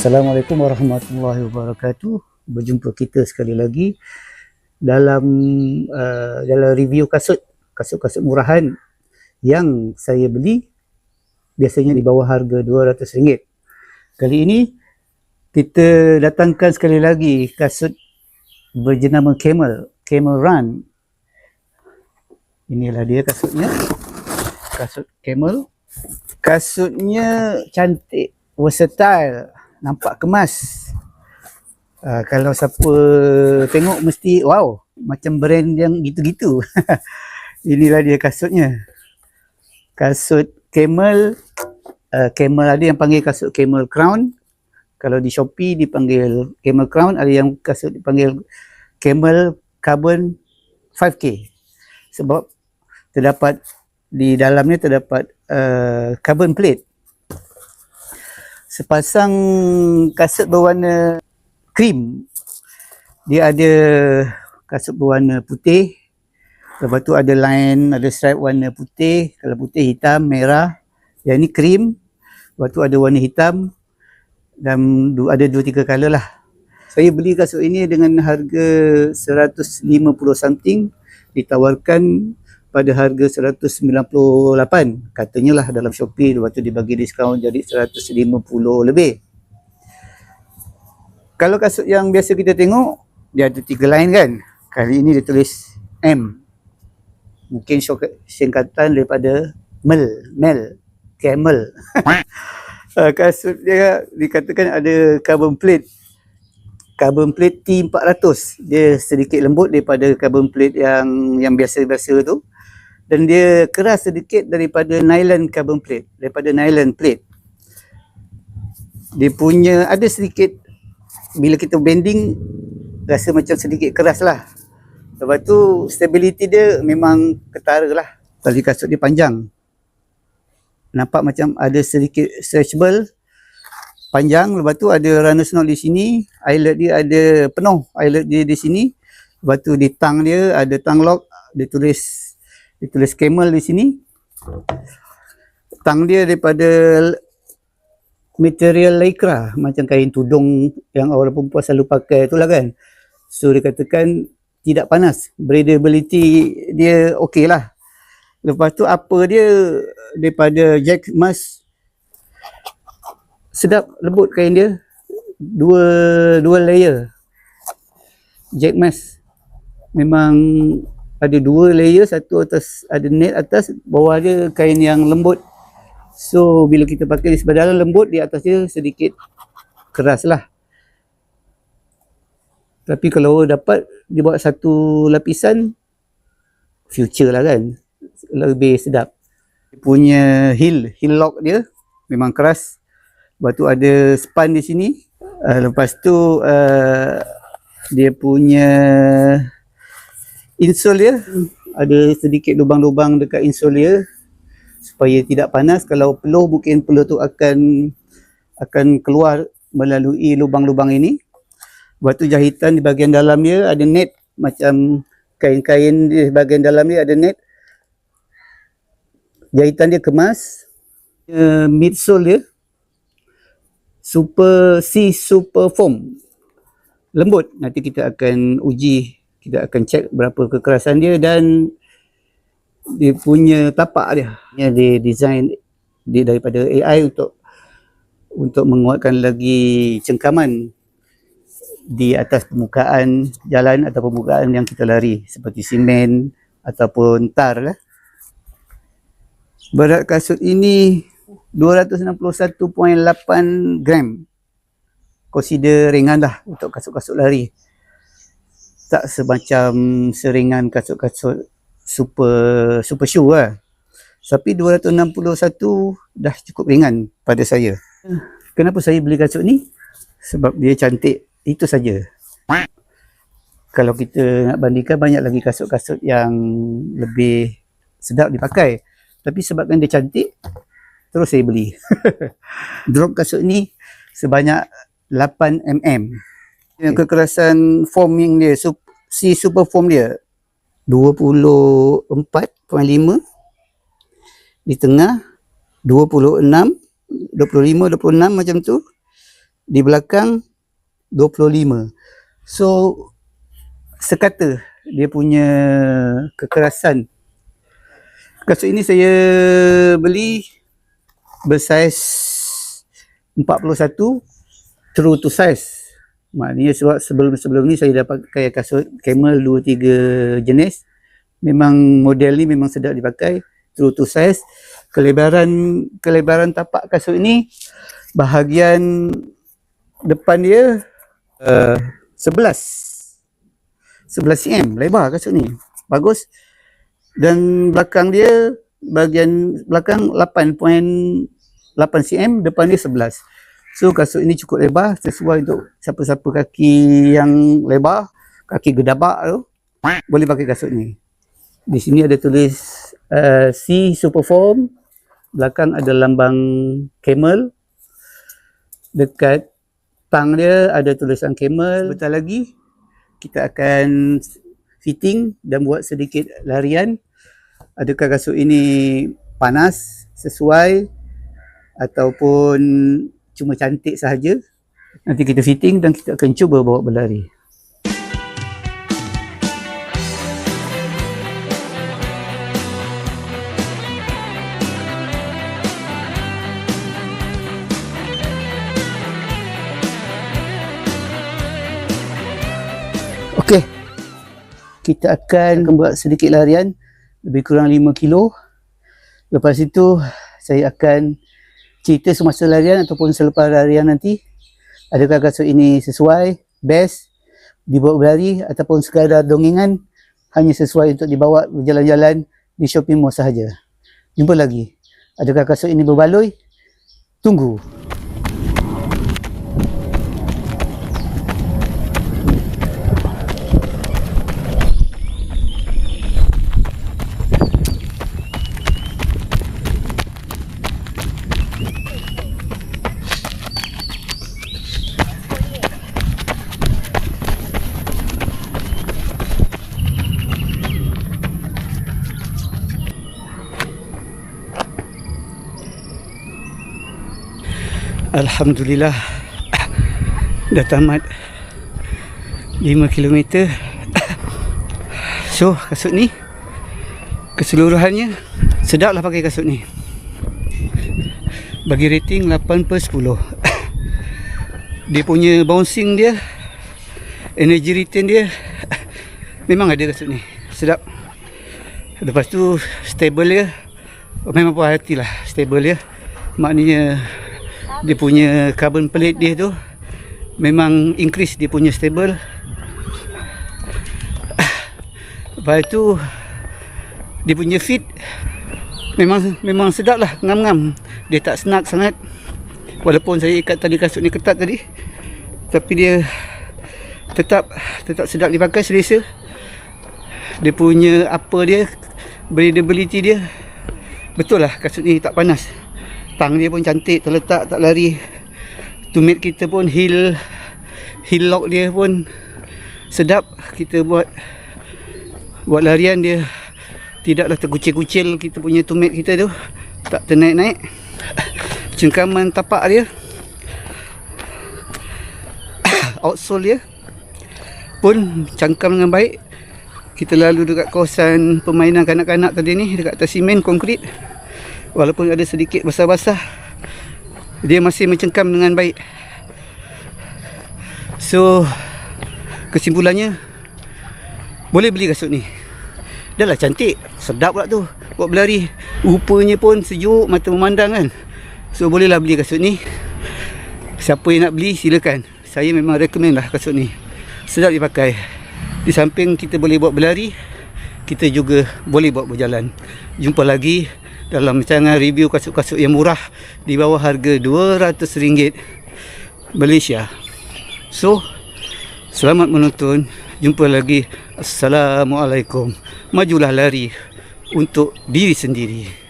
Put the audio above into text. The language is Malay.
Assalamualaikum warahmatullahi wabarakatuh. Berjumpa kita sekali lagi dalam review kasut murahan yang saya beli biasanya di bawah harga RM200. Kali ini kita datangkan sekali lagi kasut berjenama Camel Run. Inilah dia kasutnya, kasut Camel. Kasutnya cantik, versatile, nampak kemas. Kalau siapa tengok mesti wow, macam brand yang gitu-gitu. Inilah dia kasutnya, kasut Camel. Camel ada yang panggil kasut Camel Crown. Kalau di Shopee dipanggil Camel Crown, ada yang kasut dipanggil Camel Carbon 5K. Sebab terdapat di dalamnya terdapat carbon plate. Sepasang kasut berwarna krim. Dia ada kasut berwarna putih. Lepas tu ada line, ada stripe warna putih. Kalau putih, hitam, merah. Yang ni krim. Lepas tu ada warna hitam. Dan ada 2-3 color lah. Saya beli kasut ini dengan harga 150 something. Ditawarkan pada harga 198 katanya lah dalam Shopee. Lepas tu dibagi diskaun jadi 150 lebih. Kalau kasut yang biasa kita tengok, dia ada 3 line kan. Kali ini dia tulis M. Mungkin singkatan daripada Camel. Kasut dia dikatakan ada carbon plate T400. Dia sedikit lembut daripada carbon plate yang biasa-biasa tu. Dan dia keras sedikit daripada nylon carbon plate, daripada nylon plate. Dia punya ada sedikit, bila kita bending rasa macam sedikit keras lah. Lepas tu stability dia memang ketara lah. Tali kasut dia panjang, nampak macam ada sedikit stretchable, panjang. Lepas tu ada runner's knot di sini, eyelet dia ada penuh, eyelet dia di sini. Lepas tu di tang dia ada tang lock, dia tulis Camel di sini. Tang dia daripada material lycra, macam kain tudung yang orang perempuan selalu pakai itulah kan. So dia katakan tidak panas, breathability dia okey lah. Lepas tu apa dia daripada Jack Mas, sedap, lembut kain dia, dua layer. Jack Mas memang ada 2 layer, satu atas ada net atas, bawah dia kain yang lembut. So bila kita pakai di sebelah dalam lembut, di atas dia sedikit keras lah. Tapi kalau dapat dibuat satu lapisan, future lah kan, lebih sedap. Dia punya heel lock dia memang keras. Lepas tu ada span di sini. Lepas tu dia punya insole dia ada sedikit lubang-lubang dekat insole dia supaya tidak panas. Kalau peluh, mungkin peluh tu akan keluar melalui lubang-lubang ini. Lepas tu jahitan di bahagian dalam dia ada net, macam kain-kain di bahagian dalam dia ada net. Jahitan dia kemas. Midsole dia super foam, lembut. Nanti kita akan uji, kita akan cek berapa kekerasan dia. Dan dia punya tapak dia design dia daripada AI untuk menguatkan lagi cengkaman di atas permukaan jalan atau permukaan yang kita lari, seperti simen ataupun tar lah. Berat kasut ini 261.8 gram. Consider ringan lah untuk kasut-kasut lari. Tak semacam seringan kasut-kasut super shoe lah. Tapi 261 dah cukup ringan pada saya. Kenapa saya beli kasut ni? Sebab dia cantik, itu saja. Kalau kita nak bandingkan, banyak lagi kasut-kasut yang lebih sedap dipakai. Tapi sebabkan dia cantik, terus saya beli. Drop kasut ni sebanyak 8 mm. Yang kekerasan foaming dia, si super foam dia 24.5, di tengah 26, 25, 26 macam tu. di belakang 25. So sekata dia punya kekerasan. Kasut ini saya beli bersaiz 41 true to size. Maknanya sebab sebelum ni saya dah pakai kasut Camel 2-3 jenis. Memang model ni memang sedap dipakai, true to size. Kelebaran tapak kasut ini, bahagian depan dia 11 cm lebar kasut ni. Bagus. Dan belakang dia, bahagian belakang 8.8 cm, depan dia 11. So kasut ini cukup lebar, sesuai untuk siapa-siapa kaki yang lebar, kaki gedabak tu, boleh pakai kasut ni. Di sini ada tulis C Superform, belakang ada lambang camel, dekat tang dia ada tulisan camel. Bentar lagi kita akan fitting dan buat sedikit larian. Adakah kasut ini panas, sesuai, ataupun cuma cantik sahaja. Nanti kita fitting dan kita akan cuba bawa berlari. Okey, kita akan buat sedikit larian, lebih kurang 5 kilo. Lepas itu saya akan cerita semasa larian ataupun selepas larian nanti, adakah kasut ini sesuai, best dibawa berlari, ataupun sekadar dongengan, hanya sesuai untuk dibawa berjalan-jalan di shopping mall sahaja. Jumpa lagi. Adakah kasut ini berbaloi? Tunggu. Alhamdulillah, dah tamat 5 km. So kasut ni keseluruhannya sedap lah pakai kasut ni. Bagi rating 8/10. Dia punya bouncing dia, energy return dia, memang ada kasut ni, sedap. Lepas tu stable dia, memang puas hati lah, stable dia. Maknanya dia punya carbon plate dia tu memang increase dia punya stable. Lepas tu dia punya fit memang sedap lah, ngam-ngam. Dia tak snug sangat. Walaupun saya ikat tali kasut ni ketat tadi, tapi dia tetap sedap dipakai, selesa. Dia punya upper dia, breathability dia, betul lah kasut ni tak panas. Tang dia pun cantik, terletak, tak lari. Tumit kita pun heel lock dia pun sedap. Kita buat larian dia tidaklah terkucil-kucil, kita punya tumit kita tu tak ternaik-naik. Cengkaman tapak dia, outsole dia pun cangkam dengan baik. Kita lalu dekat kawasan permainan kanak-kanak tadi ni, dekat atas simen konkrit. Walaupun ada sedikit basah-basah, dia masih mencengkam dengan baik. So kesimpulannya, boleh beli kasut ni. Dah lah cantik, sedap pula tu buat berlari. Rupanya pun sejuk, mata memandang kan. So bolehlah beli kasut ni. Siapa yang nak beli silakan. Saya memang recommend lah kasut ni, sedap dipakai. Di samping kita boleh buat berlari, kita juga boleh buat berjalan. Jumpa lagi dalam rancangan review kasut-kasut yang murah di bawah harga RM200 Malaysia. So selamat menonton. Jumpa lagi. Assalamualaikum. Majulah lari untuk diri sendiri.